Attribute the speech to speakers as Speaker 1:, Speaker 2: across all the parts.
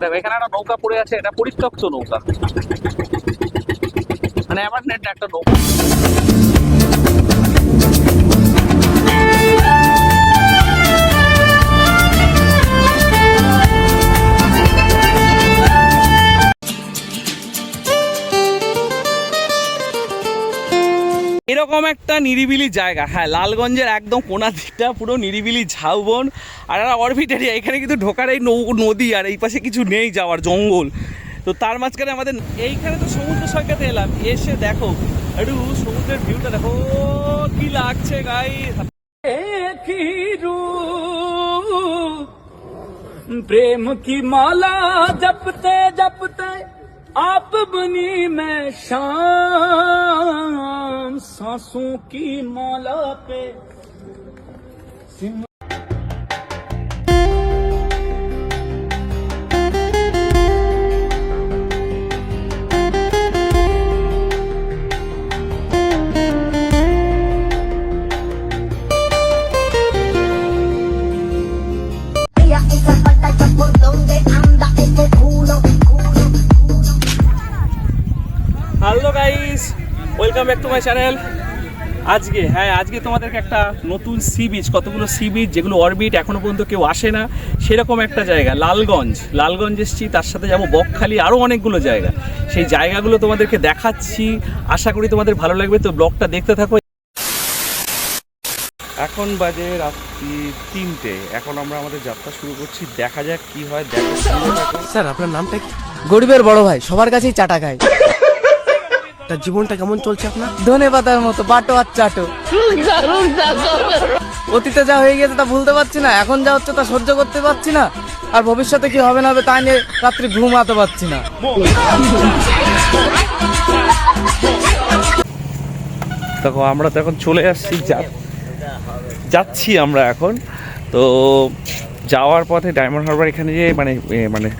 Speaker 1: দেখো এখানে একটা নৌকা পড়ে আছে, এটা পরিত্যক্ত নৌকা, মানে অ্যাপার্টমেন্ট একটা নৌকা। এরকম একটা নিরিবিলি জায়গা, হ্যাঁ, লালগঞ্জের একদম কোনার দিকটা পুরো নিরিবিলি ঝাউবন আর একটা অরবিট এরিয়া। এখানে কিন্তু ঢোকার এই নদী, আর এই পাশে কিছু নেই যাওয়ার, জঙ্গল। তো তার মাঝখানে আমাদের এইখানে তো সমুদ্র সৈকতে এলাম, এসে দেখো একটু সমুদ্রের ভিউটা দেখো কি লাগছে গাইস। প্রেম কি মালা জপতে জপতে आप बनी मैं शाम, सांसों की माला पे hello guys, welcome back to my channel. আজকে তোমাদেরকে একটা নতুন সি বিচ, কতগুলো সি বিচ যেগুলো অরবিট এখনো পর্যন্ত কেউ আসে না, সেরকম একটা জায়গা লালগঞ্জ এসেছি। তার সাথে যাবো বকখালি, আরও অনেকগুলো জায়গা। সেই জায়গাগুলো তোমাদেরকে দেখাচ্ছি, আশা করি তোমাদের ভালো লাগবে। তো ব্লগটা দেখতে থাকো। এখন বাজে রাত্রি 3টে, এখন আমরা আমাদের যাত্রা শুরু করছি। দেখা যাক কি হয়।
Speaker 2: স্যার আপনার নামটা কি? গরিবের বড় ভাই, সবার কাছেই চাটা খায়। তার জীবনটা কেমন চলছে আপনার? ধনে পাতার মতো বাটো আর চাটো। অতীতে যা হয়ে গেছে তা ভুলতে পারছি না, এখন যা হচ্ছে তা সহ্য করতে পারছি না, আর ভবিষ্যতে কি হবে না হবে তা নিয়ে রাত্রি ঘুমাতে পারছি না।
Speaker 1: দেখো আমরা তো এখন চলে আসছি, যাচ্ছি আমরা এখন। তো যাওয়ার পথে ডায়মন্ড হারবার এখানে যে মানে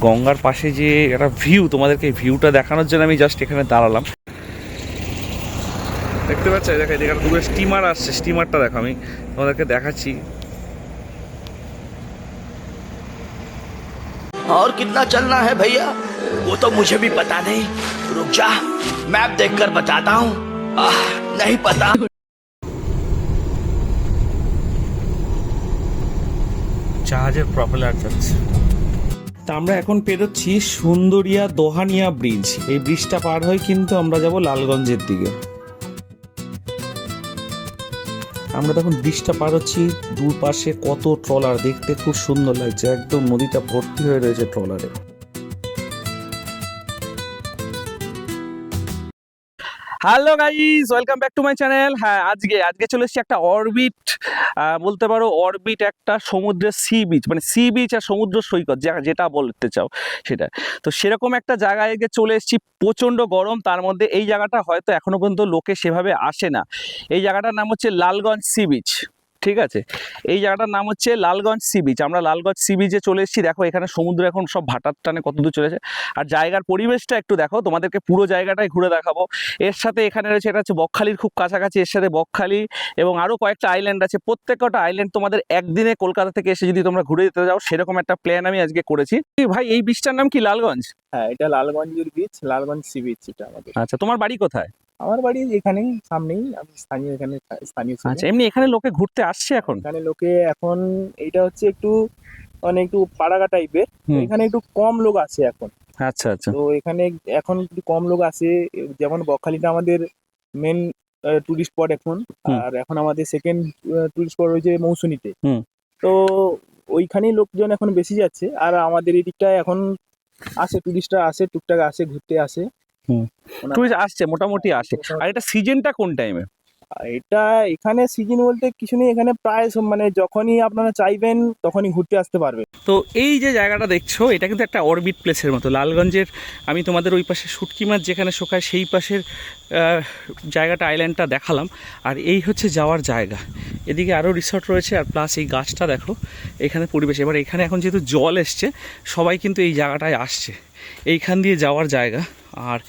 Speaker 1: গঙ্গার পাশে যে একটা ভিউ, তোমাদেরকে ভিউটা দেখানোর জন্য আমি জাস্ট এখানে দাঁড়ালাম। দেখতে পাচ্ছ, দেখো এখানে দূরে স্টিমার আসছে, স্টিমারটা দেখো আমি তোমাদেরকে দেখাচ্ছি।
Speaker 3: और कितना चलना है भैया वो तो मुझे भी पता नहीं, रुक जा मैप देखकर बताता हूँ। नहीं पता।
Speaker 1: জাহাজের প্রপেলার যাচ্ছে। তা আমরা এখন পেরোচ্ছি সুন্দরিয়া দোহানিয়া ব্রিজ। এই ব্রিজটা পার হয়ে কিন্তু আমরা যাব লালগঞ্জের দিকে। আমরা তখন ব্রিজটা পার হচ্ছি, দুপাশে কত ট্রলার, দেখতে খুব সুন্দর লাগছে, একদম নদীটা ভর্তি হয়ে রয়েছে ট্রলারে। Hello guys, welcome back to my channel. হ্যাঁ, আজকে চলে এসেছি একটা অরবিট, বলতে পারো অরবিট একটা সমুদ্রের সি বিচ, মানে সি বিচ আর সমুদ্র সৈকত যেটা বলতে চাও সেটা। তো সেরকম একটা জায়গায় চলে এসেছি, প্রচণ্ড গরম, তার মধ্যে এই জায়গাটা হয়তো এখনো পর্যন্ত লোকে সেভাবে আসে না। এই জায়গাটার নাম হচ্ছে লালগঞ্জ সি বিচ, ঠিক আছে? এই জায়গাটার নাম হচ্ছে লালগঞ্জ সি বিচ। আমরা লালগঞ্জ সি বিচে চলে এসেছি। দেখো এখানে সমুদ্র এখন সব ভাটার টানে কত দূর চলেছে, আর জায়গার পরিবেশটা একটু দেখো, তোমাদেরকে পুরো জায়গাটাই ঘুরে দেখাবো। এর সাথে এখানে রয়েছে, এটা হচ্ছে বকখালির খুব কাছাকাছি, এর সাথে বকখালি এবং আরও কয়েকটা আইল্যান্ড আছে। প্রত্যেকটা আইল্যান্ড তোমাদের একদিনে কলকাতা থেকে এসে যদি তোমরা ঘুরে যেতে যাও, সেরকম একটা প্ল্যান আমি আজকে করেছি। ভাই এই বিচটার নাম কি? লালগঞ্জ?
Speaker 4: হ্যাঁ, এটা লালগঞ্জের বিচ, লালগঞ্জ সি বিচ এটা আমাদের।
Speaker 1: আচ্ছা, তোমার বাড়ি কোথায়?
Speaker 4: আমার বাড়ি এখানেই সামনেই, আমি স্থানীয় ছেলে।
Speaker 1: আচ্ছা, এমনি এখানে লোকে ঘুরতে আসছে এখন?
Speaker 4: এখানে লোকে এখন এইটা হচ্ছে একটু মানে একটু পাড়াগা টাইপের, এখানে একটু কম লোক আছে এখন।
Speaker 1: আচ্ছা আচ্ছা।
Speaker 4: তো এখানে এখন একটু কম লোক আছে, যেমন বকখালিটা আমাদের মেন টুরিস্ট স্পট এখন, আর এখন আমাদের সেকেন্ড টুরিস্ট স্পট রয়েছে মৌসুমীতে। তো ওইখানেই লোকজন এখন বেশি যাচ্ছে, আর আমাদের এই দিকটায় এখন আসে টুরিস্টরা, আসে টুকটাক, আসে ঘুরতে আসে।
Speaker 1: টুরিস্ট আসছে, মোটামুটি আসে। আর এটা সিজনটা কোন টাইমে?
Speaker 4: এটা এখানে সিজন বলতে কিছু নেই, এখানে প্রায় মানে যখনই আপনারা চাইবেন তখনই ঘুরতে আসতে পারবে।
Speaker 1: তো এই যে জায়গাটা দেখছো, এটা কিন্তু একটা অরবিট প্লেসের মতো। লালগঞ্জের আমি তোমাদের ওই পাশে শুটকি মাছ যেখানে শোকায় সেই পাশের জায়গাটা, আইল্যান্ডটা দেখালাম। আর এই হচ্ছে যাওয়ার জায়গা। এদিকে আরও রিসর্ট রয়েছে, আর প্লাস এই গাছটা দেখো, এখানে পরিবেশ। এবার এখানে এখন যেহেতু জল এসছে, সবাই কিন্তু এই জায়গাটায় আসছে, এইখান দিয়ে যাওয়ার জায়গা। আর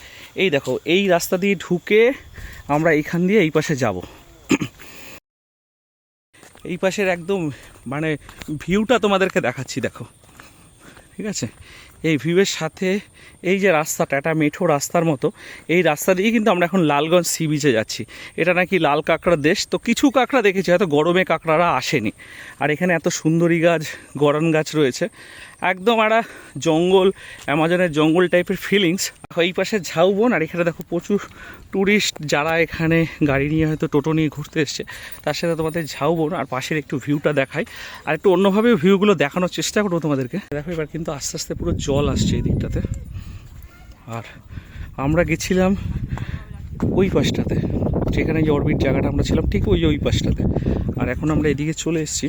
Speaker 1: এই দেখো, এই রাস্তা দিয়ে ঢুকে আমরা এইখান দিয়ে এই পাশে যাব। এই পাশের একদম মানে ভিউটা তোমাদেরকে দেখাচ্ছি, দেখো ঠিক আছে। এই ভিউয়ের সাথে এই যে রাস্তাটা, একটা মেঠো রাস্তার মতো, এই রাস্তা দিয়ে কিন্তু আমরা এখন লালগঞ্জ সি বিচে যাচ্ছি। এটা নাকি লাল কাঁকড়ার দেশ, তো কিছু কাঁকড়া দেখেছি, হয়তো গরমে কাঁকড়ারা আসেনি। আর এখানে এত সুন্দরী গাছ, গরান গাছ রয়েছে, একদম একটা জঙ্গল, অ্যামাজনের জঙ্গল টাইপের ফিলিংস। এই পাশে ঝাউবন, আর এখানে দেখো প্রচুর ট্যুরিস্ট যারা এখানে গাড়ি নিয়ে হয়তো টোটো নিয়ে ঘুরতে এসছে, তার সাথে তোমাদের ঝাউবন আর পাশের একটু ভিউটা দেখাই, আর একটু অন্যভাবে ভিউগুলো দেখানোর চেষ্টা করবো তোমাদেরকে। দেখো এবার কিন্তু আস্তে আস্তে পুরো জল আসছে এই দিকটাতে, আর আমরা গেছিলাম ওই পাশটাতে, যেখানে যে অরবিট জায়গাটা আমরা ছিলাম ঠিক ওই পাশটাতে, আর এখন আমরা এদিকে চলে এসেছি।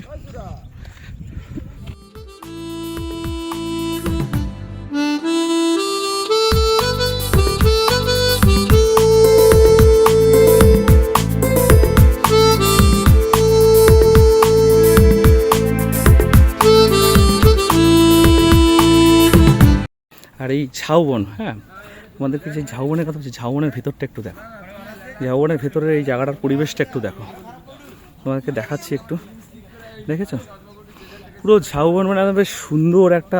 Speaker 1: আর এই ঝাউবন, হ্যাঁ তোমাদেরকে যে ঝাউবনের কথা বলছি, ঝাউবনের ভেতরটা একটু দেখো, ঝাউবনের ভেতরের এই জায়গাটার পরিবেশটা একটু দেখো, তোমাদেরকে দেখাচ্ছি একটু। দেখেছো পুরো ঝাউবন, মানে বেশ সুন্দর একটা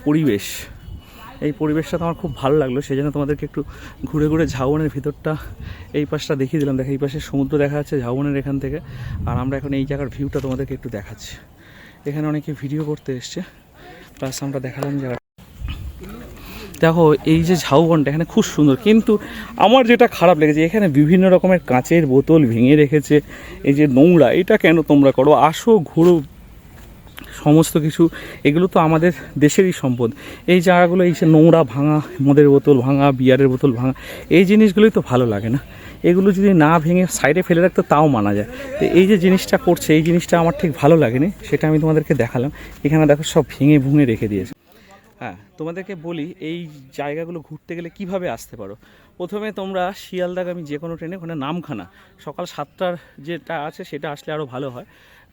Speaker 1: পরিবেশ। এই পরিবেশটা তো আমার খুব ভালো লাগলো, সেই জন্য তোমাদেরকে একটু ঘুরে ঘুরে ঝাউবনের ভিতরটা, এই পাশটা দেখিয়ে দিলাম। দেখো এই পাশে সমুদ্র দেখা যাচ্ছে ঝাউবনের এখান থেকে, আর আমরা এখন এই জায়গার ভিউটা তোমাদেরকে একটু দেখাচ্ছি। এখানে অনেকে ভিডিও করতে এসছে, প্লাস আমরা দেখালাম জায়গা। দেখো এই যে ঝাউবনটা এখানে খুব সুন্দর, কিন্তু আমার যেটা খারাপ লেগেছে, এখানে বিভিন্ন রকমের কাঁচের বোতল ভেঙে রেখেছে। এই যে নোংরা, এটা কেন তোমরা করো? আসো ঘুরো, সমস্ত কিছু এগুলো তো আমাদের দেশেরই সম্পদ। এই জায়গাগুলো, এই যে নোংরা ভাঙা মদের বোতল ভাঙা, বিয়ারের বোতল ভাঙা, এই জিনিসগুলোই তো ভালো লাগে না। এগুলো যদি না ভেঙে সাইডে ফেলে রাখতো তাও মানা যায়। তো এই যে জিনিসটা করছে, এই জিনিসটা আমার ঠিক ভালো লাগেনি, সেটা আমি তোমাদেরকে দেখালাম। এখানে দেখো সব ভেঙে ভুঙে রেখে দিয়েছে। হ্যাঁ, তোমাদেরকে বলি এই জায়গাগুলো ঘুরতে গেলে কিভাবে আসতে পারো। প্রথমে তোমরা শিয়ালদাগামী যে কোনো ট্রেনে, ওখানে নামখানা সকাল 7টার যেটা আছে সেটা আসলে আরও ভালো হয়,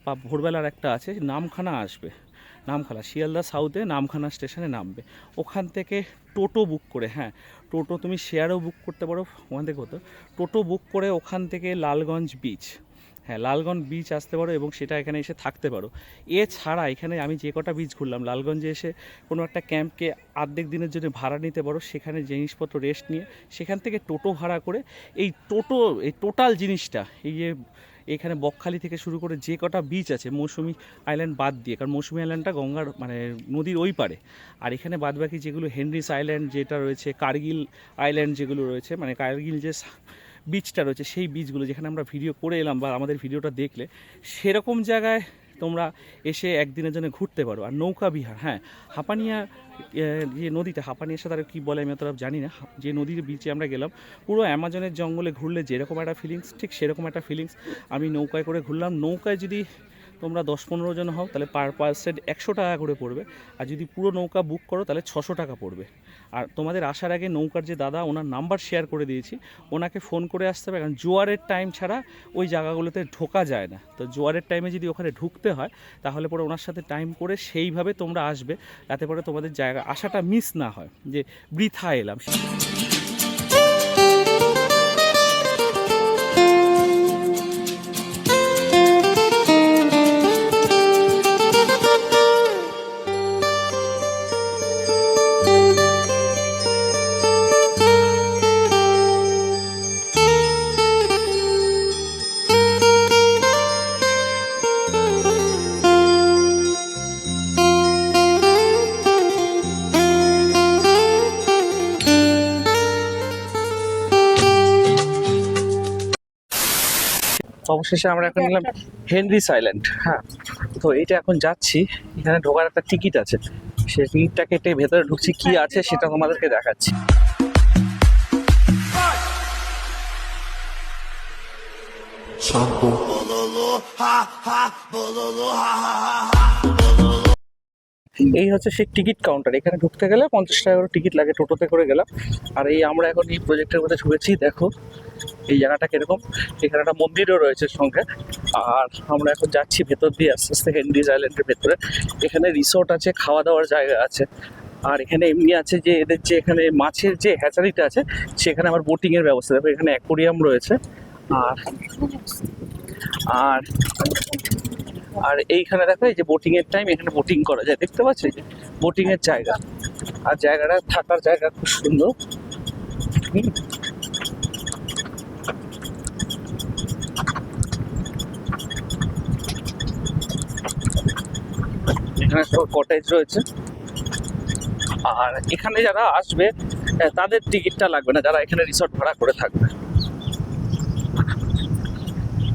Speaker 1: বা ভোরবেলার একটা আছে, নামখানা আসবে। নামখানা শিয়ালদা সাউথে নামখানা স্টেশনে নামবে, ওখান থেকে টোটো বুক করে, হ্যাঁ টোটো তুমি শেয়ারও বুক করতে পারো, ওখান থেকে হতো টোটো বুক করে ওখান থেকে লালগঞ্জ বিচ, হ্যাঁ লালগঞ্জ বিচ আসতে পারো, এবং সেটা এখানে এসে থাকতে পারো। এছাড়া এখানে আমি যে কটা বিচ ঘুরলাম, লালগঞ্জে এসে কোনো একটা ক্যাম্পকে অর্ধেক দিনের জন্য ভাড়া নিতে পারো, সেখানে জিনিসপত্র রেস্ট নিয়ে সেখান থেকে টোটো ভাড়া করে এই টোটাল জিনিসটা, এই যে এখানে বকখালি থেকে শুরু করে যে কটা বিচ আছে মৌসুমি আইল্যান্ড বাদ দিয়ে, কারণ মৌসুমি আইল্যান্ডটা গঙ্গার মানে নদীর ওই পারে, আর এখানে বাদবাকি যেগুলো হেনরিস আইল্যান্ড যেটা রয়েছে, কার্গিল আইল্যান্ড যেগুলো রয়েছে, মানে কার্গিল যে বিচটা রয়েছে, সেই বিচগুলো যেখানে আমরা ভিডিও করে এলাম বা আমাদের ভিডিওটা দেখলে, সেরকম জায়গায় তোমরা এসে একদিনের জন্য ঘুরতে পারো। আর নৌকা বিহার, হ্যাঁ হাপানিয়া যে নদীটা, হাপানিয়ার সাথে আর কী বলে আমি অতটা জানি না, যে নদীর বিচে আমরা গেলাম, পুরো অ্যামাজনের জঙ্গলে ঘুরলে যেরকম একটা ফিলিংস, ঠিক সেরকম একটা ফিলিংস। আমি নৌকায় করে ঘুরলাম। নৌকায় যদি তোমরা 10-15 জন হও তাহলে পার পার্সেন্ট 100 টাকা করে পড়বে, আর যদি পুরো নৌকা বুক করো তাহলে 600 টাকা পড়বে। আর তোমাদের আসার আগে নৌকার যে দাদা, ওনার নাম্বার শেয়ার করে দিয়েছি, ওনাকে ফোন করে আসতে হবে, কারণ জোয়ারের টাইম ছাড়া ওই জায়গাগুলোতে ঢোকা যায় না। তো জোয়ারের টাইমে যদি ওখানে ঢুকতে হয় তাহলে পরে ওনার সাথে টাইম করে সেইভাবে তোমরা আসবে, যাতে পরে তোমাদের জায়গা আসাটা মিস না হয়, যে বৃথা এলাম। অবশেষে আমরা এখন নিলাম হেনরিস আইল্যান্ড। হ্যাঁ, তো এইটা এখন যাচ্ছি, এখানে ঢোকার একটা টিকিট আছে, সেই টিকিটটা কেটে ভেতরে ঢুকছি, কি আছে সেটা তোমাদেরকে দেখাচ্ছি। এই হচ্ছে সেই টিকিট কাউন্টার। এখানে ঢুকতে গেলে 50 টাকা করে টিকিট লাগে, টোটোতে করে গেলাম। আর এই আমরা এখন এই প্রজেক্টের মধ্যে ঢুকেছি, দেখো এই জায়গাটা কিরকম, এখানে একটা মন্দিরও রয়েছে সঙ্গে। আর আমরা এখন যাচ্ছি ভেতর দিয়ে আস্তে আস্তে হেনরিস আইল্যান্ডের ভেতরে। এখানে রিসোর্ট আছে, খাওয়া দাওয়ার জায়গা আছে, আর এখানে এমনি আছে যে এদের যে এখানে মাছের যে হ্যাচারিটা আছে সেখানে আবার বোটিংয়ের ব্যবস্থা। দেখো এখানে অ্যাকোরিয়াম রয়েছে, আর আর আর এইখানে দেখো এই যে বোটিং এর টাইম, এখানে বোটিং করা যায়, দেখতে পাচ্ছ বোটিং এর জায়গা। আর জায়গাটা থাকার জায়গা খুব সুন্দর। এখানে সব কটেজ রয়েছে। আর এখানে যারা আসবে তাদের টিকিটটা লাগবে না, যারা এখানে রিসর্ট ভাড়া করে থাকবে।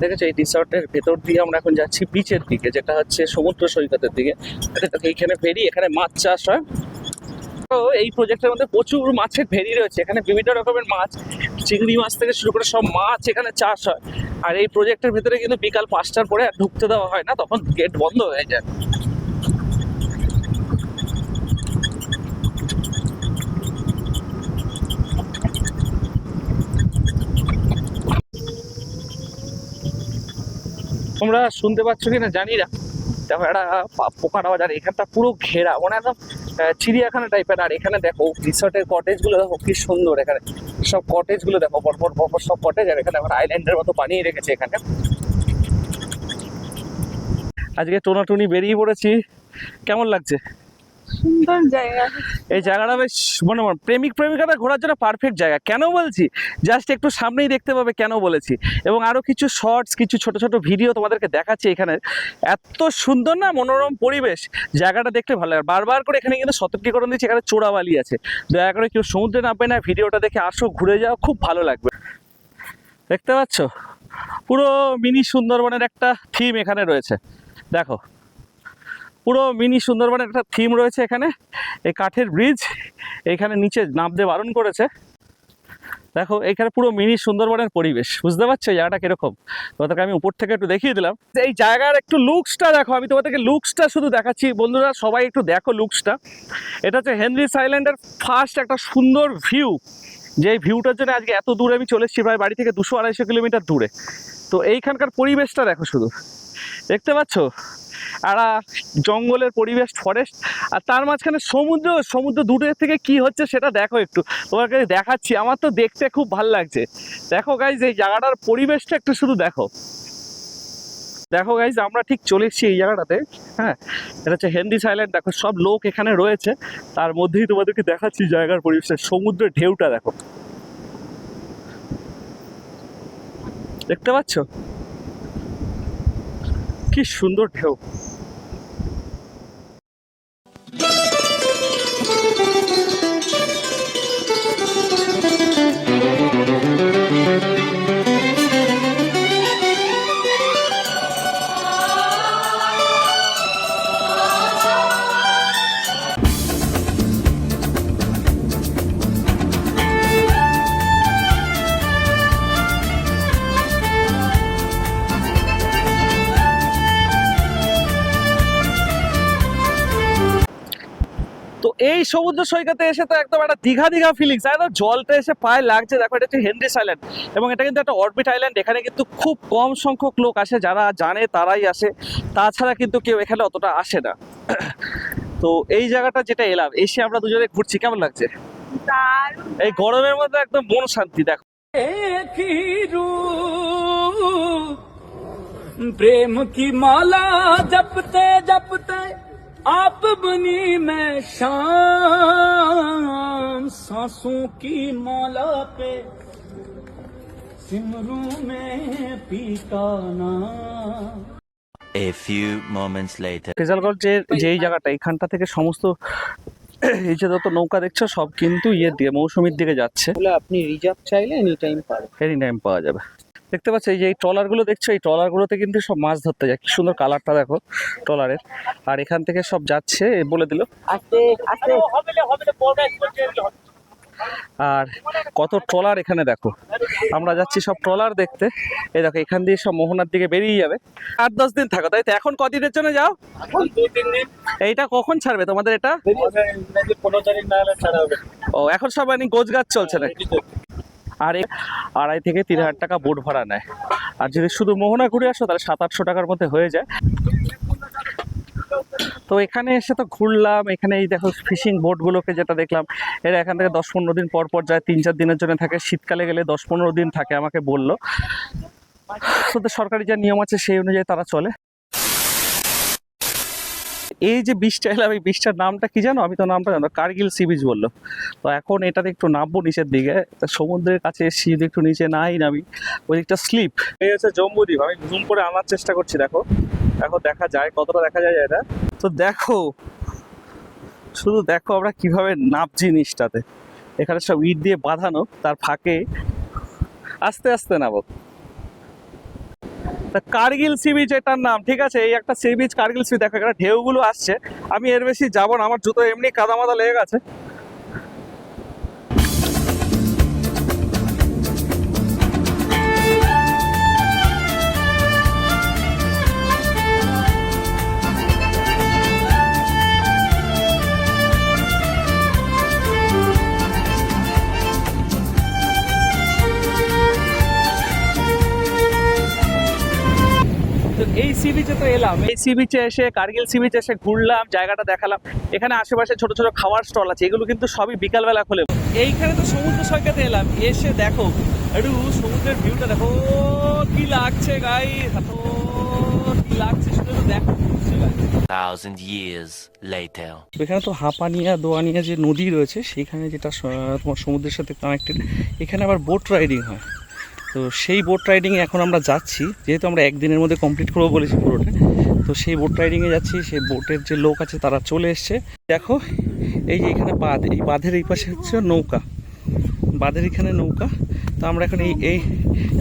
Speaker 1: দেখেছো এই রিসর্টের ভেতর দিয়ে আমরা এখন যাচ্ছি বিচের দিকে, যেটা হচ্ছে সমুদ্র সৈকতের দিকে। এইখানে ফেরি, এখানে মাছ চাষ হয়। তো এই প্রজেক্টের মধ্যে প্রচুর মাছের ভেরি রয়েছে, এখানে বিভিন্ন রকমের মাছ, চিংড়ি মাছ থেকে শুরু করে সব মাছ এখানে চাষ হয়। আর এই প্রজেক্টের ভেতরে কিন্তু বিকাল 5টার পরে আর ঢুকতে দেওয়া হয় না, তখন গেট বন্ধ হয়ে যায়। তোমরা শুনতে পাচ্ছ কিনা জানি না, দেখো একটা পোকার আওয়াজ। আর এখানটা পুরো ঘেরা, মানে একদম চিড়িয়াখানা টাইপের। আর এখানে দেখো রিসর্টের কটেজ গুলো দেখো কি সুন্দর, এখানে সব কটেজ গুলো দেখো পরপর পরপর সব কটেজ। আর এখানে আবার আইল্যান্ডের মতো বানিয়ে রেখেছে এখানে। আজকে টোনাটুনি বেরিয়ে পড়েছি, কেমন লাগছে?
Speaker 5: সুন্দর জায়গা।
Speaker 1: এই জায়গাটা বেশ মনে প্রেমিক প্রেমিকারা ঘোরার জন্য পারফেক্ট জায়গা। কেন বলছি, জাস্ট একটু সামনেই দেখতে পাবে কেন বলেছি। এবং আরো কিছু শর্টস, কিছু ছোট ছোট ভিডিও তোমাদেরকে দেখাচ্ছি। এখানে এত সুন্দর না মনোরম পরিবেশ, জায়গাটা দেখতে ভালো লাগে। বারবার করে এখানে কিন্তু সতর্কীকরণ দিচ্ছে, এখানে চোরাবালি আছে, দয়া করে কেউ সমুদ্রে নামবে না। ভিডিওটা দেখে আসো, ঘুরে যাও, খুব ভালো লাগবে। দেখতে পাচ্ছ পুরো মিনি সুন্দরবনের একটা থিম এখানে রয়েছে। দেখো পুরো মিনি সুন্দরবনের একটা থিম রয়েছে এখানে। এই কাঠের ব্রিজ, এখানে নিচে নামতে বারণ করেছে। দেখো এখানে পুরো মিনি সুন্দরবনের পরিবেশ, বুঝতে পারছো এই জায়গাটা কিরকম। তোমাদেরকে আমি উপর থেকে একটু দেখিয়ে দিলাম। এই জায়গার একটু লুকসটা দেখো, আমি তোমাদেরকে লুকসটা শুধু দেখাচ্ছি। বন্ধুরা সবাই একটু দেখো লুকসটা। এটা হচ্ছে হেনরিস আইল্যান্ডের ফার্স্ট একটা সুন্দর ভিউ, যে ভিউটার জন্য আজকে এত দূরে আমি চলে এসেছি, প্রায় বাড়ি থেকে 200-250 কিলোমিটার দূরে। তো এইখানকার পরিবেশটা দেখো শুধু, দেখতে পাচ্ছ আর জঙ্গলের পরিবেশ, ফরেস্ট, আর তার মাঝখানে সমুদ্র। সমুদ্র দূরের থেকে কি হচ্ছে সেটা দেখো একটু, তোমাকে দেখাচ্ছি। আমার তো দেখতে খুব ভালো লাগছে। দেখো গাইজ এই জায়গাটার পরিবেশটা একটু শুধু দেখো। দেখো গাইজ আমরা ঠিক চলে এসেছি এই জায়গাটাতে। হ্যাঁ, এটা হচ্ছে হেনরিস আইল্যান্ড। দেখো সব লোক এখানে রয়েছে, তার মধ্যেই তোমাদেরকে দেখাচ্ছি জায়গার পরিবেশটা। সমুদ্রের ঢেউটা দেখো, দেখতে পাচ্ছ কি সুন্দর ঢেউ। তো এই সমুদ্র সৈকতে এসে তো একদম একটা দীঘা দীঘা ফিলিংস, একদম জলটা এসে পায়ে লাগছে। দেখো এটা হচ্ছে হেনরিস আইল্যান্ড, এবং এটা কিন্তু একটা অরবিট আইল্যান্ড। এখানে কিন্তু খুব কম সংখ্যক লোক আসে, যারা জানে তারাই আসে, তাছাড়া কিন্তু কেউ এখানে অতটা আসে না। তো এই জায়গাটা যেটা এলাম, এসে আমরা দুজনে ঘুরছি, কেমন লাগছে? এই গরমের মধ্যে একদম মন শান্তি। দেখো
Speaker 6: प्रेम की माला जपते जपते आप बनी मैं शाम, सांसों की माला पे सिमरू में पीता नाम।
Speaker 7: A few moments later.
Speaker 1: কেজালগঞ্জের যেই জায়গাটা, এইখানটা থেকে সমস্ত এই যে যত নৌকা দেখছো সব কিন্তু ইয়ের দিকে, মৌসুমীর দিকে যাচ্ছে।
Speaker 2: বলে আপনি রিজার্ভ চাইলে এনি টাইম পাবেন।
Speaker 1: এনি টাইম পাওয়া যাবে। দেখতে পাচ্ছ এই যে এই ট্রলারগুলো দেখছো, এই ট্রলারগুলোতে কিন্তু সব মাছ ধরতে যায়। কি সুন্দর কালারটা দেখো ট্রলারের। আর এখান থেকে সব যাচ্ছে, বলে দিল। আর কত ট্রলার এখানে দেখো, আমরা যাচ্ছি সব ট্রলার দেখতে। এই দেখো এখান দিয়ে সব মোহনার দিকে বেরিয়ে যাবে। 8-10 দিন থাকো, তাই তো? এখন কদিনের জন্য যাও?
Speaker 6: 2-3 দিন।
Speaker 1: এইটা কখন ছাড়বে তোমাদের এটা?
Speaker 6: 15 তারিখ না হলে ছাড়া হবে।
Speaker 1: ও এখন সব মানে গোছগাছ চলছে নাকি? আর 2.5 থেকে 3,000 টাকা বোট ভাড়া নেয়। আর যদি শুধু মোহনা ঘুরে আসো তাহলে 700-800 টাকার মধ্যে হয়ে যায়। তো এখানে এসে তো ঘুরলাম। এখানে এই দেখো ফিশিং বোটগুলোকে যেটা দেখলাম, এরা এখান থেকে 10-15 দিন পর পর যায়, 3-4 দিনের জন্য থাকে। শীতকালে গেলে 10-15 দিন থাকে আমাকে বললো। তো সরকারি যা নিয়ম আছে সেই অনুযায়ী তারা চলে। এই যে বীজটা এলাম, এই বীজটার নামটা কি জানো? আমি তো নামটা জানো, কার্গিল সি বিচ বললো। তো এখন এটাতে একটু নামবো নিচের দিকে, তা সমুদ্রের কাছে এসছি, যদি একটু নিচে নাই নামি ওই দিকটা স্লিপ। এই হচ্ছে জম্বুদ্বীপ, আমি জুম করে আনার চেষ্টা করছি, দেখো দেখো দেখা যায় কতটা দেখা যায় এটা। তো দেখো, শুধু দেখো আমরা কিভাবে নামছি নিচটাতে। এখানে সব ইট দিয়ে বাঁধানো, তার ফাঁকে আস্তে আস্তে নামো। কার্গিল সি বিচ এটার নাম, ঠিক আছে? এই একটা সি বিচ কার্গিল সি। দেখো এখানে ঢেউগুলো আসছে, আমি এর বেশি যাবো না, আমার জুতো এমনি কাদা মাদা লেগে গেছে। তো এই সি বিচে তো এলাম, এই সি বিচে এসে কার্গিল সি বিচে এসে ঘুরলাম, জায়গাটা দেখালাম। এখানে আশেপাশে ছোট ছোট খাওয়ার স্টল আছে, এগুলো কিন্তু সবই বিকালবেলা খোলে। এইখানে তো সমুদ্র সৈকতে এলাম, এসে দেখো একটু সমুদ্রের ভিউটা দেখো, কি লাগছে গাইস, এত কি লাগছে শুধু দেখো।
Speaker 7: 1,000 years later.
Speaker 1: এখানে তো হাঁপানিয়া দোয়ানিয়া যে নদী রয়েছে, সেইখানে যেটা তোমার সমুদ্রের সাথে কানেক্টেড, এখানে আবার বোট রাইডিং হয়। তো সেই বোট রাইডিংয়ে এখন আমরা যাচ্ছি, যেহেতু আমরা একদিনের মধ্যে কমপ্লিট করবো বলেছি পুরোটা। তো সেই বোট রাইডিংয়ে যাচ্ছি, সেই বোটের যে লোক আছে তারা চলে এসছে। দেখো এই যে এখানে বাঁধ, এই বাঁধের এই পাশে হচ্ছে নৌকা, বাঁধের এখানে নৌকা। তো আমরা এখন এই এই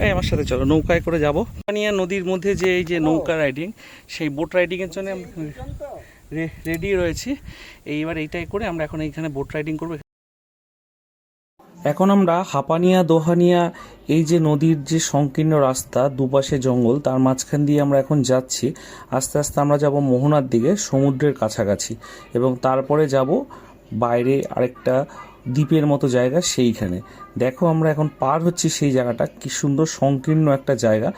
Speaker 1: এই আমার সাথে চলো, নৌকায় করে যাবো হাঁপানিয়া নদীর মধ্যে। যে এই যে নৌকা রাইডিং, সেই বোট রাইডিংয়ের জন্য আমরা রেডি রয়েছি। এইবার এইটাই করে আমরা এখন এইখানে বোট রাইডিং করবো। এখন আমরা হাঁপানিয়া দোহানিয়া এই যে নদীর যে সংকীর্ণ রাস্তা, দুপাশে জঙ্গল, তার মাঝখান দিয়ে আমরা এখন যাচ্ছি। আস্তে আস্তে আমরা যাব মোহনার দিকে, সমুদ্রের কাছাকাছি, এবং তারপরে যাব বাইরে আরেকটা দ্বীপের মতো জায়গা, সেইখানে। দেখো আমরা এখন পার হচ্ছি সেই জায়গাটা, কি সুন্দর সংকীর্ণ একটা জায়গা,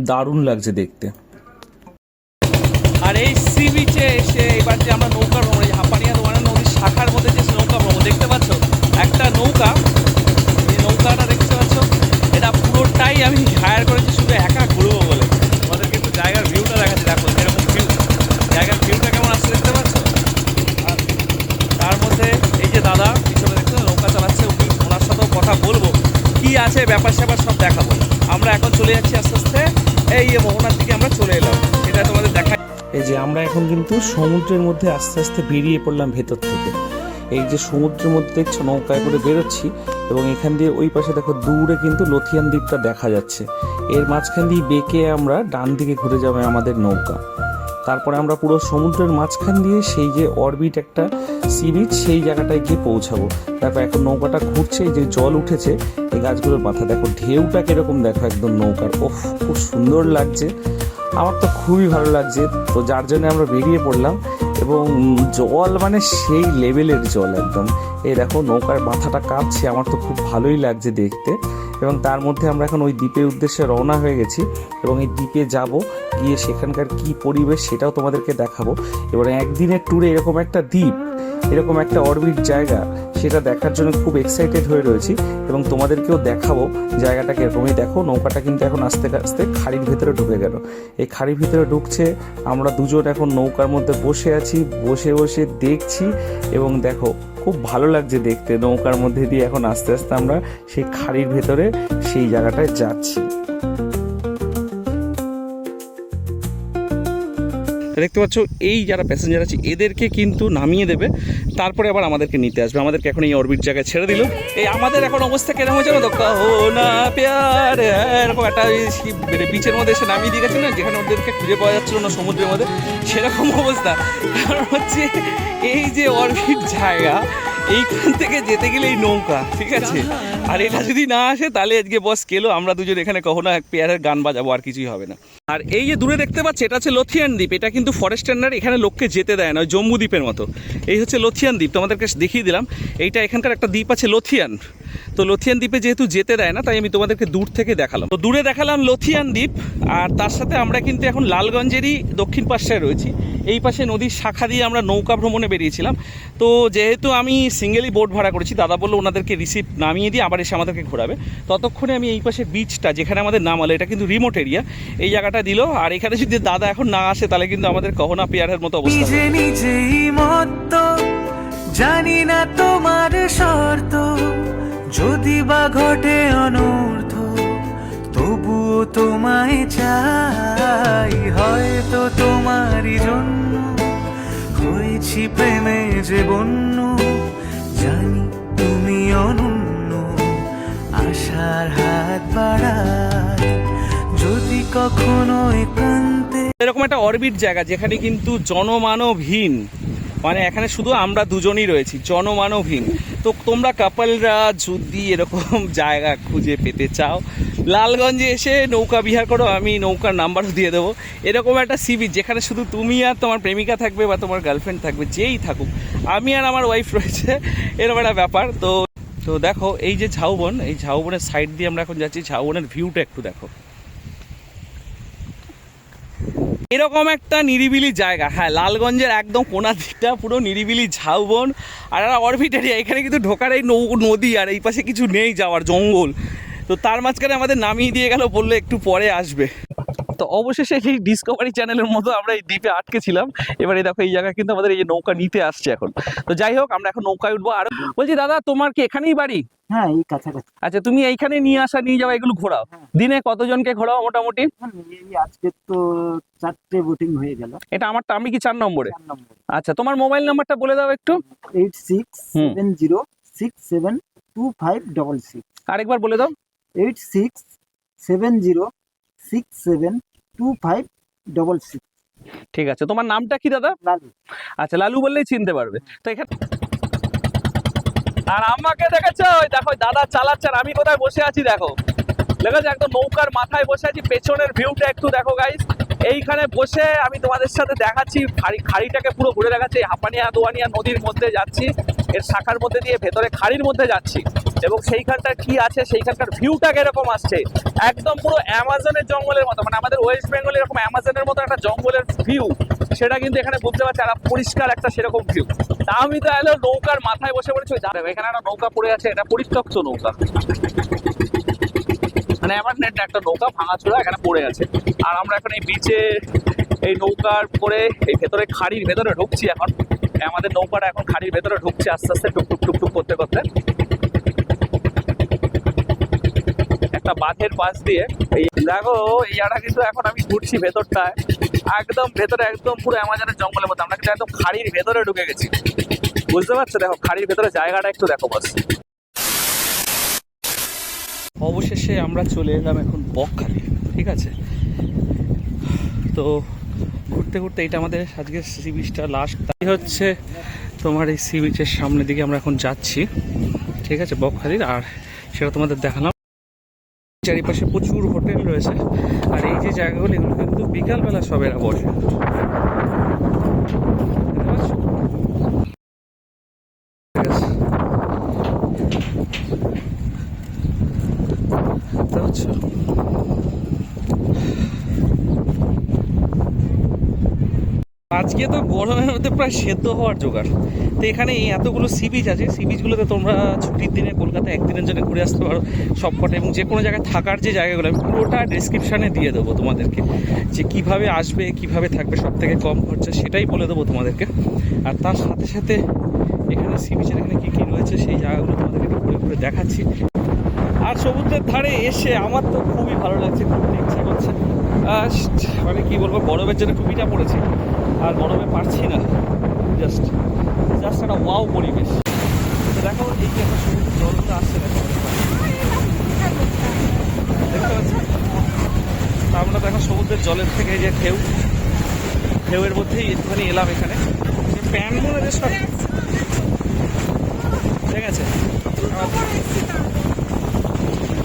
Speaker 1: দারুণ লাগছে দেখতে। আর এই সি বিচে এসে এবার যে আমরা নৌকা ভ্রমণ, এই হাঁপানিয়া দোহানিয়া নদীর শাখার মধ্যে যে নৌকা ভ্রমণ দেখতে পাচ্ছ, একটা নৌকা, এই নৌকাটা দেখতে পাচ্ছ, এটা পুরোটাই আমি হায়ার করেছি শুধু একা ঘুরবো বলে। আমাদের কিন্তু জায়গার ভিউটা দেখাচ্ছি, দেখো এরকম ভিউ, জায়গার ভিউটা কেমন আসছে দেখতে পাচ্ছ। আর তার মধ্যে এই যে দাদা পিছনে দেখছো নৌকা চালাচ্ছে, ওনার সাথেও কথা বলবো, কি আছে ব্যাপার স্যাপার সব দেখাবো। আমরা এখন চলে যাচ্ছি আস্তে আস্তে, এই মোহনার দিকে আমরা চলে এলাম, সেটা তোমাদের দেখা। এই যে আমরা এখন কিন্তু সমুদ্রের মধ্যে আস্তে আস্তে বেরিয়ে পড়লাম ভেতর থেকে। এই যে সমুদ্রের মধ্যে দেখছো নৌকায় করে বেরোচ্ছি, এবং এখান দিয়ে ওই পাশে দেখো দূরে কিন্তু লথিয়ান দ্বীপটা দেখা যাচ্ছে। এর মাঝখান দিয়ে বেঁকে আমরা ডান দিকে ঘুরে যাবে আমাদের নৌকা। তারপরে আমরা পুরো সমুদ্রের মাঝখান দিয়ে সেই যে অরবিট একটা সি বিচ, সেই জায়গাটায় গিয়ে পৌঁছাবো। দেখো এখন নৌকাটা ঘুরছে, এই যে জল উঠেছে এই গাছগুলোর মাথা, দেখো ঢেউটা কিরকম দেখো একদম নৌকার, ওফ খুব সুন্দর লাগছে, আমার তো খুবই ভালো লাগছে। তো যার জন্য আমরা বেরিয়ে পড়লাম, এবং জল মানে সেই লেভেলের জল একদম। এই দেখো নৌকার মাথাটা কাঁপছে, আমার তো খুব ভালোই লাগছে দেখতে। এবং তার মধ্যে আমরা এখন ওই দ্বীপের উদ্দেশ্যে রওনা হয়ে গেছি, এবং এই দ্বীপে যাব, গিয়ে সেখানকার কি পরিবেশ সেটাও তোমাদেরকে দেখাবো। এবার একদিনের ট্যুরে এরকম একটা দ্বীপ, এরকম একটা অরবিট জায়গা, সেটা দেখার জন্য খুব এক্সাইটেড হয়ে রয়েছি, এবং তোমাদেরকেও দেখাবো জায়গাটা কীরকমই। দেখো নৌকাটা কিন্তু এখন আস্তে আস্তে খাড়ির ভেতরে ঢুকে গেল, এই খাড়ির ভিতরে ঢুকছে। আমরা দুজন এখন নৌকার মধ্যে বসে আছি, বসে বসে দেখছি, এবং দেখো খুব ভালো লাগছে দেখতে। নৌকার মধ্যে দিয়ে এখন আস্তে আস্তে আমরা সেই খাড়ির ভেতরে সেই জায়গাটায় যাচ্ছি। দেখতে পাচ্ছ এই যারা প্যাসেঞ্জার আছে এদেরকে কিন্তু নামিয়ে দেবে, তারপরে আবার আমাদেরকে নিতে আসবে। আমাদেরকে এখন এই অরবিট জায়গায় ছেড়ে দিল। এই আমাদের এখন অবস্থা কেরকম হয়েছে না, তো কাহো না প্যার, এরকম একটা বিচের মধ্যে এসে নামিয়ে দিয়ে গেছে না, যেখানে ওদেরকে খুঁজে পাওয়া যাচ্ছিল না সমুদ্রের মধ্যে, সেরকম অবস্থা। কারণ হচ্ছে এই যে অরবিট জায়গা, এইখান থেকে যেতে গেলে এই নৌকা, ঠিক আছে, আর এটা যদি না আসে তাহলে আজকে বস কেলো, আমরা দুজন এখানে কখনো না এক পেয়ারের গান বাজাবো, আর কিছুই হবে না। আর এই যে দূরে দেখতে পাচ্ছি এটা হচ্ছে লথিয়ান দ্বীপ, এটা কিন্তু ফরেস্ট টেন্ডার, এখানে লোককে যেতে দেয় না, জম্বু দ্বীপের মতো। এই হচ্ছে লথিয়ান দ্বীপ, তোমাদেরকে দেখিয়ে দিলাম। এইটা এখানকার একটা দ্বীপ আছে লথিয়ান, তো লথিয়ান দ্বীপে যেহেতু যেতে দেয় না, তাই আমি তোমাদেরকে দূর থেকে দেখালাম। তো দূরে দেখালাম লথিয়ান দ্বীপ, আর তার সাথে আমরা কিন্তু এখন লালগঞ্জেরই দক্ষিণ পাশে রয়েছি। এই পাশে নদীর শাখা দিয়ে আমরা নৌকা ভ্রমণে বেরিয়েছিলাম। তো যেহেতু আমি সিঙ্গেলই বোট ভাড়া করেছি, দাদা বললো ওনাদেরকে রিসিপ্ট নামিয়ে দিয়ে আবার এসে আমাদেরকে ঘোরাবে। ততক্ষণে আমি এই পাশে বিচটা যেখানে আমাদের নামালো, এটা কিন্তু রিমোট এরিয়া, এই জায়গাটা দিল। আর এখানে যদি দাদা এখন না আসে তাহলে কিন্তু আমাদের কহনা পেয়ারের মতো অবস্থা হবে।
Speaker 8: নিজেই মত্ত জানি না তোমার শর্ত, যদি বা ঘটে অনর্থ তবুও তোমায় চাই। হয়তো তোমারই জন্য হয়েছি প্রেমে যে বন্য, জানি তুমি অনন্য, আশার হাত বাড়াই যদি কখনো একান্তে।
Speaker 1: এরকম একটা অরবিট জায়গা যেখানে কিন্তু জনমানবহীন, মানে এখানে শুধু আমরা দুজনই রয়েছি, জনমানবহীন। তো তোমরা কাপলরা যদি এরকম জায়গা খুঁজে পেতে চাও, লালগঞ্জে এসে নৌকা বিহার করো, আমি নৌকার নাম্বারও দিয়ে দেবো। এরকম একটা সি বিচ যেখানে শুধু তুমি আর তোমার প্রেমিকা থাকবে বা তোমার গার্লফ্রেন্ড থাকবে, যেই থাকুক, আমি আর আমার ওয়াইফ রয়েছে, এরকম একটা ব্যাপার। তো তো দেখো এই যে ঝাউবন, এই ঝাউবনের সাইড দিয়ে আমরা এখন যাচ্ছি। ঝাউবনের ভিউটা একটু দেখো, এরকম একটা নিরিবিলি জায়গা। হ্যাঁ, লালগঞ্জের একদম কোনা দিকটা পুরো নিরিবিলি ঝাউবন আর একটা অরবিট এরিয়া। এখানে কিন্তু ঢোকার এই নদী, আর এই পাশে কিছু নেই যাওয়ার, জঙ্গল। তো তার মাঝখানে আমাদের নামিয়ে দিয়ে গেল, বললো একটু পরে আসবে। তো অবশেষে এই ডিসকভারি চ্যানেলের মতো আমরা এই দ্বীপে আটকে ছিলাম। এবারে দেখো এই জায়গায় কিন্তু আমাদের এই যে নৌকা নিতে আসছে এখন। তো যাই হোক, আমরা এখন নৌকায় উঠবো। আর বলছি দাদা, তোমার কি এখানেই বাড়ি?
Speaker 6: হ্যাঁ, এই কাছাকাছি।
Speaker 1: আচ্ছা, তুমি এইখানে নিয়ে আসা নিয়ে যাওয়া এগুলো ঘোরাও? দিনে কতজনকে ঘোরাও মোটামুটি?
Speaker 6: এই আজকে তো 4টে বোটিং হয়ে গেল।
Speaker 1: এটা আমারটা, আমি কি 4 নম্বরে?
Speaker 6: 4 নম্বর।
Speaker 1: আচ্ছা, তোমার মোবাইল নাম্বারটা বলে দাও একটু।
Speaker 6: 8670672566।
Speaker 1: আরেকবার বলে দাও।
Speaker 6: 8670672566।
Speaker 1: ঠিক আছে, তোমার নামটা কি দাদা?
Speaker 6: লালু।
Speaker 1: আচ্ছা, লালু বললেই চিনতে পারবে। তো এখানে আর আমাকে দেখেছো, ওই দেখো দাদা চালাচ্ছে আর আমি কোথায় বসে আছি দেখো, দেখেছো একদম নৌকার মাথায় বসে আছি। পেছনের ভিউটা একটু দেখো গাইস। এইখানে বসে আমি তোমাদের সাথে দেখাচ্ছি, খাড়িটাকে পুরো ঘুরে দেখাচ্ছি। হাপানিয়া দোয়ানিয়া নদীর মধ্যে যাচ্ছি, এর শাখার মধ্যে দিয়ে ভেতরে খাড়ির মধ্যে যাচ্ছি, এবং সেইখানটার কি আছে, সেইখানকার ভিউটা কিরকম আসছে, একদম পুরো অ্যামাজনের জঙ্গলের মতো। মানে আমাদের ওয়েস্ট বেঙ্গলের এরকম অ্যামাজনের মতো একটা জঙ্গলের ভিউ, সেটা কিন্তু এখানে বুঝতে পারছি। আর পরিষ্কার একটা সেরকম ভিউ। তা আমি তো এলো নৌকার মাথায় বসে পড়েছি। দাঁড়াবে, এখানে একটা নৌকা পড়ে আছে, এটা পরিত্যক্ত নৌকা, মানে আমার নেট একটা নৌকা ভাঙাচোরা এখানে পড়ে আছে। আর আমরা এখন এই বিচে এই নৌকার পরে এই ভেতরে খাড়ির ভেতরে ঢুকছি এখন। আমাদের নৌকাটা এখন খাড়ির ভেতরে ঢুকছে আস্তে আস্তে, টুকটুক টুকটুক করতে করতে। একটা বাঁধের পাশ দিয়ে এই দেখো, এই জায়গাটা কিন্তু এখন আমি ঘুরছি ভেতরটায়, একদম ভেতরে, একদম পুরো অ্যামাজনের জঙ্গলের মতো। আমরা কিন্তু একদম খাড়ির ভেতরে ঢুকে গেছি, বুঝতে পারছো? দেখো খাড়ির ভেতরে জায়গাটা একটু দেখো বাস। অবশেষে আমরা চলে এলাম এখন বকখালি, ঠিক আছে? তো ঘুরতে ঘুরতে এইটা আমাদের আজকে সি বিচটা লাস্ট। তাই হচ্ছে তোমার এই সি বিচের সামনের দিকে আমরা এখন যাচ্ছি, ঠিক আছে, বকখালির। আর সেটা তোমাদের দেখালাম। চারিপাশে প্রচুর হোটেল রয়েছে, আর এই যে জায়গাগুলো এগুলো কিন্তু বিকালবেলা সব এরা বসে। আজকে তো গরমের মধ্যে প্রায় সেদ্ধ হওয়ার জোগাড়। তো এখানে এই এতগুলো সি বিচ আছে, সি বিচগুলোতে তোমরা ছুটির দিনে কলকাতায় একদিনের জন্য ঘুরে আসতে পারো সবকটা। এবং যে কোনো জায়গায় থাকার যে জায়গাগুলো আমি পুরোটা ডেসক্রিপশানে দিয়ে দেবো তোমাদেরকে, যে কিভাবে আসবে, কিভাবে থাকবে সব থেকে কম খরচা, সেটাই বলে দেবো তোমাদেরকে। আর তার সাথে সাথে এখানে সি বিচের এখানে কী কী রয়েছে সেই জায়গাগুলো তোমাদেরকে ঘুরে ঘুরে দেখাচ্ছি। আর সমুদ্রের ধারে এসে আমার তো খুবই ভালো লাগছে, খুবই ইচ্ছা করছে। মানে কি বলবো, গরমের জন্য টুপিটা পড়েছি আর গরমে পারছি না, জাস্ট একটা ওয়াও পরিবেশ। তো দেখো এই যে একটা সমুদ্রের জলগুলো আসছে, দেখো দেখতে পাচ্ছি। আমরা দেখো সমুদ্রের জলের থেকে যে ঢেউয়ের মধ্যেই একটুখানি এলাম এখানে। প্যান মনে হয় সব ঠিক আছে,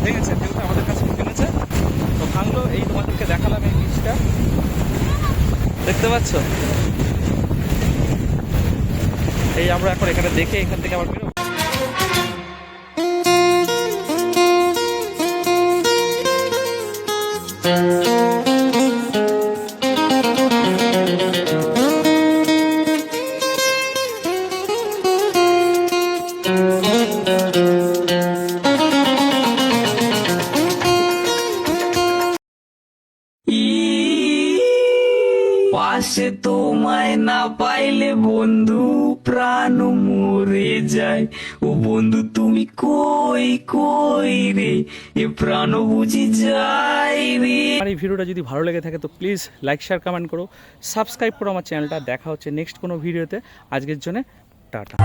Speaker 1: ঠিক আছে, ঢেউটা আমাদের কাছে কিনেছে তো ভাঙলো। এই তোমাদেরকে দেখালাম এই বিচটা, দেখতে পাচ্ছ? এই আমরা এখন এখানে দেখে এখান থেকে আবার বেরোবো।
Speaker 9: হয়ে যায়। ও বন্ধু তুমি কই কই রে, এ প্রাণ বুঝি যায় রে।
Speaker 1: আর এই ভিডিওটা যদি ভালো লেগে থাকে তো প্লিজ লাইক শেয়ার কমেন্ট করো, সাবস্ক্রাইব করো আমার চ্যানেলটা। দেখা হচ্ছে নেক্সট কোনো ভিডিওতে। আজকের জন্য টাটা।